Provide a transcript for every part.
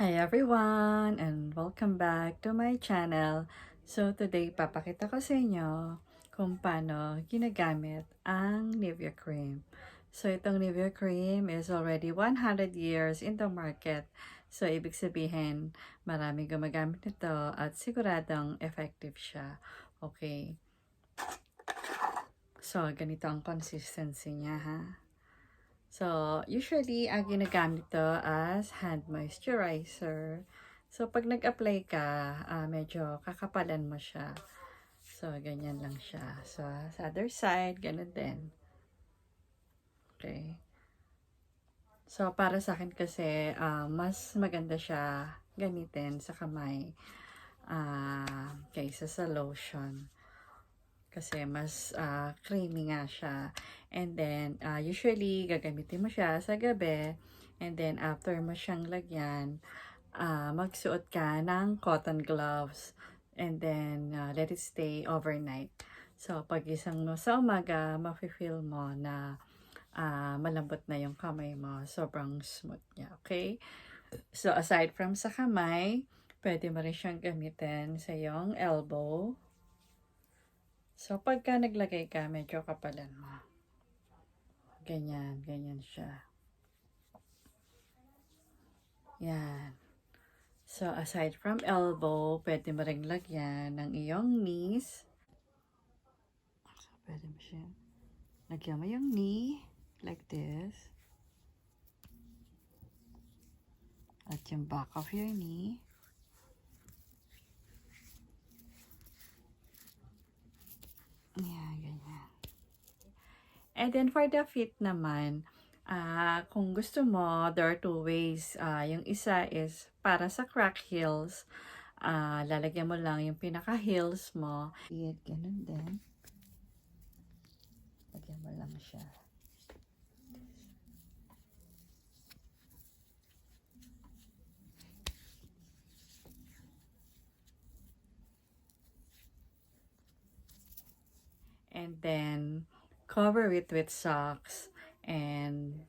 Hi everyone and welcome back to my channel. So today papakita ko sa inyo kung paano ginagamit ang NIVEA cream. So itong NIVEA cream is already 100 years in the market. So ibig sabihin maraming gumagamit nito at siguradong effective siya. Okay. So ganito ang consistency niya ha. So, usually, ang ginagamit to as hand moisturizer. So, pag nag-apply ka, medyo kakapalan mo siya. So, ganyan lang siya. So, sa other side, ganun din. Okay. So, para sa akin kasi, mas maganda siya gamitin sa kamay kaysa sa lotion. Kasi mas creamy nga siya. And then, usually, gagamitin mo siya sa gabi. And then, after mo siyang lagyan, magsuot ka ng cotton gloves. And then, let it stay overnight. So, pag isang mo sa umaga, mafe-feel mo na malambot na yung kamay mo. Sobrang smooth niya. Okay? So, aside from sa kamay, pwede mo rin siyang gamitin sa iyong elbow. So, pagka naglagay ka, medyo kapalan mo. Ganyan, ganyan siya. Yan. So, aside from elbow, pwede mo ring lagyan ng iyong knees. So, pwede mo siya. Lagyan mo yung knee, like this. At yung back of your knee. Yan, ganyan. And then, for the feet naman, kung gusto mo, there are two ways. Yung isa is para sa crack heels. Lalagyan mo lang yung pinaka-heels mo. Ganun din. Lagyan mo lang siya. And then, cover it with socks and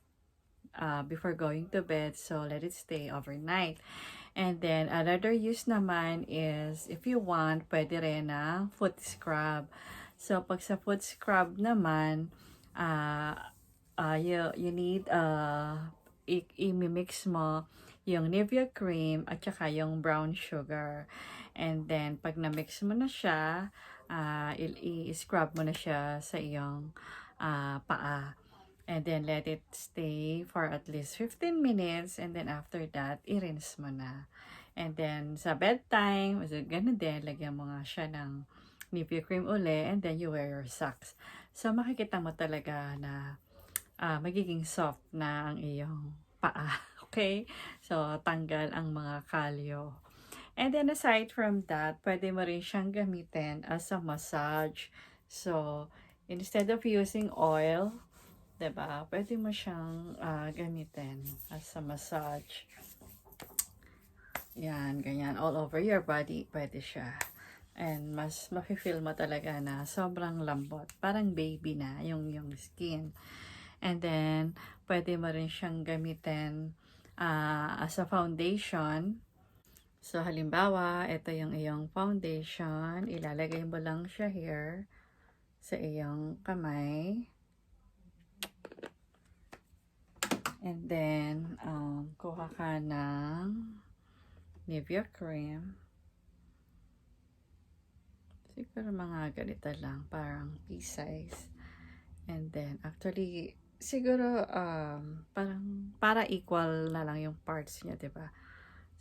before going to bed, so let it stay overnight. And then, another use naman is, if you want, pwede rin na foot scrub. So, pag sa foot scrub naman, you need, i-mix mo yung NIVEA cream at saka yung brown sugar. And then, pag na-mix mo na siya, i-scrub mo na siya sa iyong paa. And then, let it stay for at least 15 minutes. And then, after that, i-rinse mo na. And then, sa bedtime, ganun din, lagyan mo nga siya ng NIVEA cream uli. And then, you wear your socks. So, makikita mo talaga na magiging soft na ang iyong paa. Okay? So, tanggal ang mga kalyo. And then, aside from that, pwede mo rin siyang gamitin as a massage. So, instead of using oil, diba? Pwede mo siyang gamitin as a massage. Yan, ganyan. All over your body, pwede siya. And mas mafe-feel mo talaga na sobrang lambot. Parang baby na yung skin. And then, pwede mo rin siyang gamitin as a foundation. So, halimbawa, ito yung iyong foundation. Ilalagay mo lang siya here sa iyong kamay. And then, kuha ka ng NIVEA cream. Siguro mga ganito lang, parang pea size. And then, actually, siguro, parang, para equal na lang yung parts niya, diba?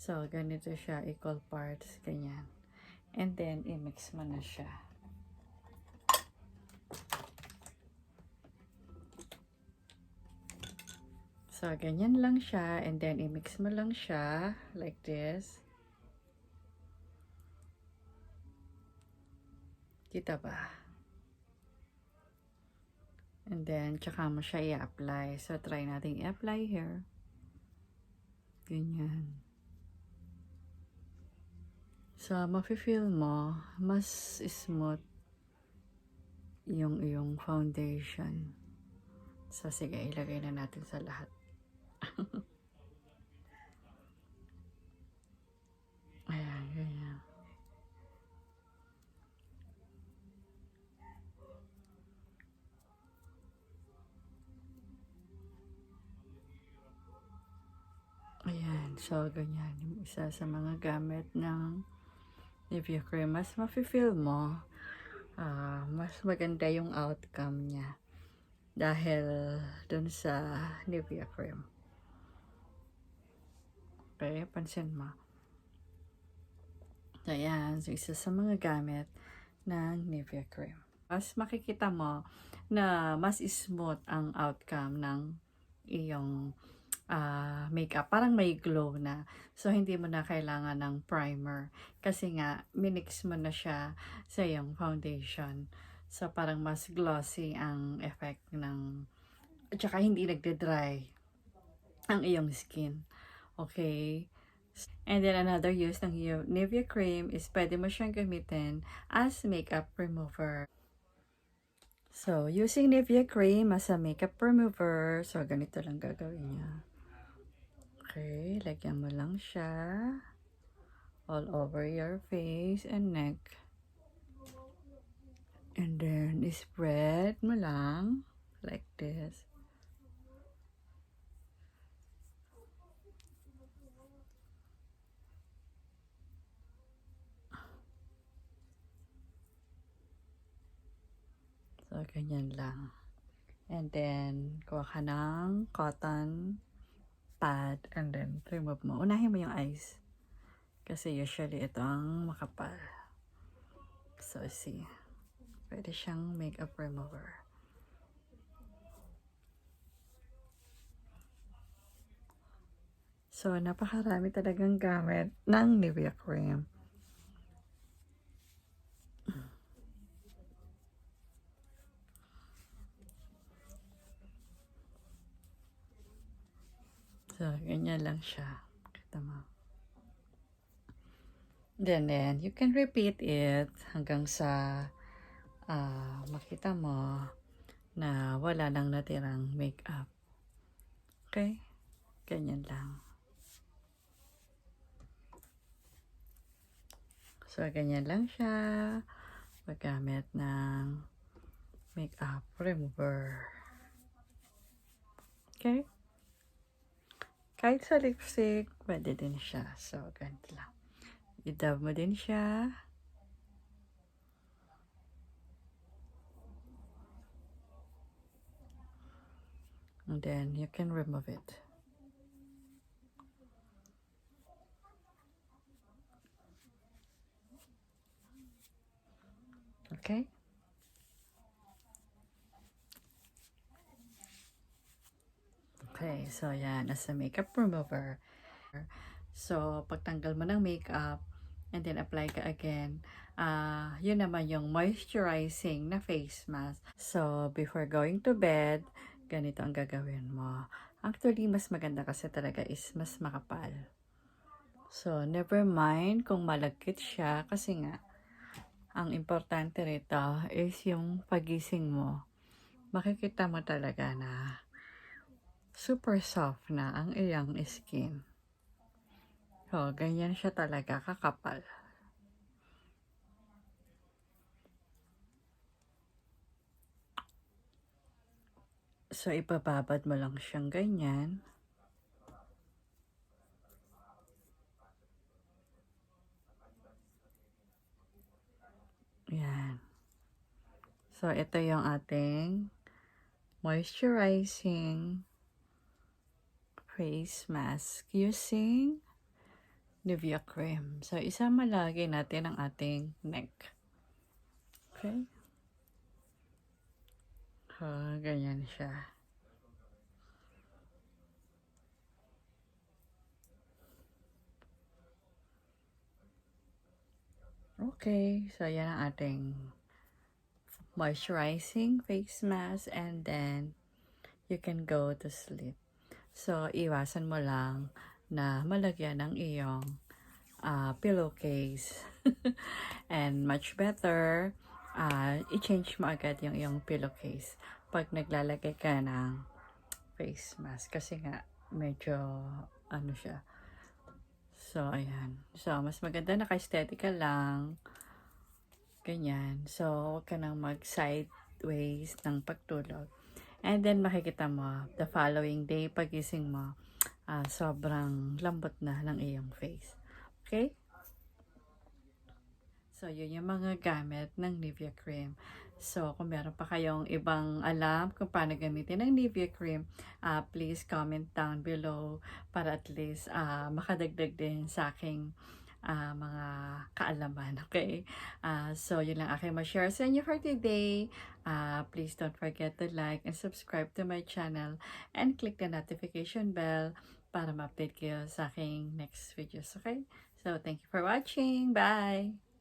So, ganito siya, equal parts, ganyan. And then, i-mix mo na siya. So, ganyan lang siya. And then, i-mix mo lang siya. Like this. Kita ba? And then, tsaka mo siya i-apply. So, try natin i-apply here. Ganyan. So, mafe-feel mo, mas smooth yung iyong foundation. So, sige, ilagay na natin sa lahat. So, ganyan. Yung isa sa mga gamit ng NIVEA cream. Mas mafe-feel mo, mas maganda yung outcome niya. Dahil dun sa NIVEA cream. Okay, pansin mo. So, ayan. So, isa sa mga gamit ng NIVEA cream. Mas makikita mo na mas smooth ang outcome ng iyong makeup. Parang may glow na. So, hindi mo na kailangan ng primer. Kasi nga, minix mo na siya sa iyong foundation. So, parang mas glossy ang effect ng, at saka hindi nagde-dry ang iyong skin. Okay? And then, another use ng NIVEA cream is pwede mo siyang gamitin as makeup remover. So, using NIVEA cream as a makeup remover. So, ganito lang gagawin niya. Okay, lagyan mo lang siya all over your face and neck. And then, spread mo lang like this. So, ganyan lang. And then, kuha ka ng cotton pad and then remove mo. Unahin mo yung eyes. Kasi usually ito ang makapal. So, see. Pwede siyang makeup remover. So, napakarami talagang gamit ng NIVEA cream. So, ganyan lang siya. Kita mo. Then, you can repeat it hanggang sa makita mo na wala nang natirang makeup. Okay? Ganyan lang. So, ganyan lang siya. Paggamit ng makeup remover. Okay? Kahit sa lipstick, pwede din siya. So, ganito lang. I-dab mo din siya. And then, you can remove it. Okay? Okay, so yan, as a makeup remover. So, pagtanggal mo ng makeup, and then apply ka again, yun naman yung moisturizing na face mask. So, before going to bed, ganito ang gagawin mo. Actually, mas maganda kasi talaga is mas makapal. So, never mind kung malagkit siya kasi nga, ang importante rito is yung pagising mo. Makikita mo talaga na super soft na ang iyong skin. So, ganyan siya talaga kakapal. So, ipababad mo lang siyang ganyan. Yan. So, ito yung ating moisturizing face mask using NIVEA cream. So, isama lagi natin ang ating neck. Okay? So, ganyan siya. Okay. So, yan ang ating moisturizing face mask and then you can go to sleep. So, iwasan mo lang na malagyan ng iyong pillowcase. And much better, i-change mo agad yung iyong pillowcase pag naglalagay ka ng face mask. Kasi nga, medyo, ano siya. So, ayan. So, mas maganda naka-aesthetic ka lang. Ganyan. So, huwag ka nang mag-sideways ng pagtulog. And then, makikita mo, the following day, pagising mo, sobrang lambot na ng iyong face. Okay? So, yun yung mga gamit ng NIVEA cream. So, kung meron pa kayong ibang alam kung paano gamitin ng NIVEA cream, please comment down below para at least makadagdag din sa aking mga kaalaman. Okay? So, yun lang aking ma-share sa inyo for today. Please don't forget to like and subscribe to my channel and click the notification bell para ma-update kayo sa aking next videos. Okay? So, thank you for watching. Bye!